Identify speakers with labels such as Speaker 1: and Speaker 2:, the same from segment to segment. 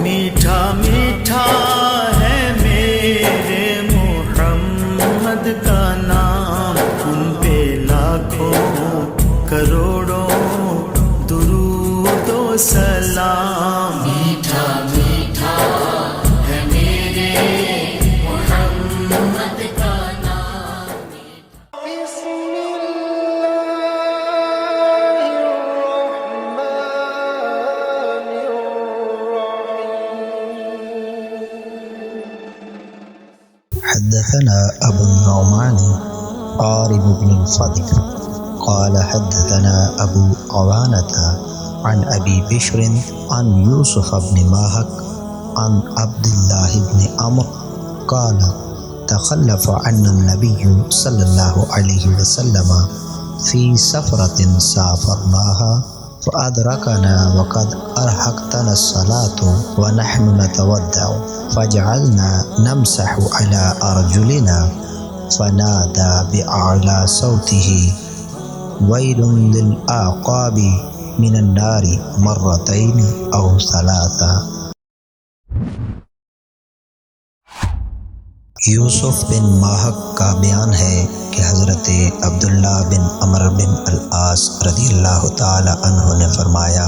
Speaker 1: میٹھا میٹھا ہے میرے محمد کا نام، ان پہ لاکھوں کروڑوں درود و سلام۔ میٹھا میٹھا ہے میرے محمد کا نام۔ بسم اللہ
Speaker 2: حدثنا ابو النعمان عارب بن الفضل قال حدثنا ابو عوانة عن ابي بشر عن يوسف بن ماهك عن عبد الله بن عمرو قال تخلف عنا النبي صلى الله عليه وسلم في سفرة سافرناها فأدركنا وقد أرهقتنا الصلاة ونحن نتودع فجعلنا نمسح على أرجلنا فنادى بأعلى صوته ويل للأعقاب من النار مرتين أو ثلاثا۔ یوسف بن ماہک کا بیان ہے کہ حضرت عبداللہ بن عمرو بن العاص رضی اللہ تعالی عنہ نے فرمایا،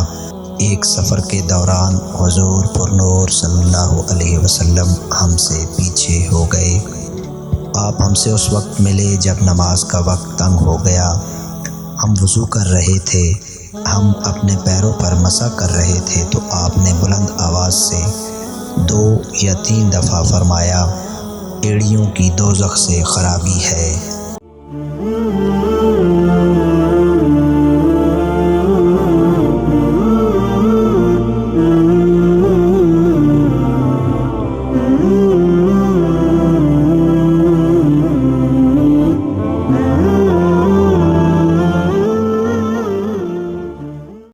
Speaker 2: ایک سفر کے دوران حضور پرنور صلی اللہ علیہ وسلم ہم سے پیچھے ہو گئے۔ آپ ہم سے اس وقت ملے جب نماز کا وقت تنگ ہو گیا۔ ہم وضو کر رہے تھے، ہم اپنے پیروں پر مسح کر رہے تھے تو آپ نے بلند آواز سے 2 یا 3 دفعہ فرمایا، ایڑیوں کی دوزخ سے خرابی ہے۔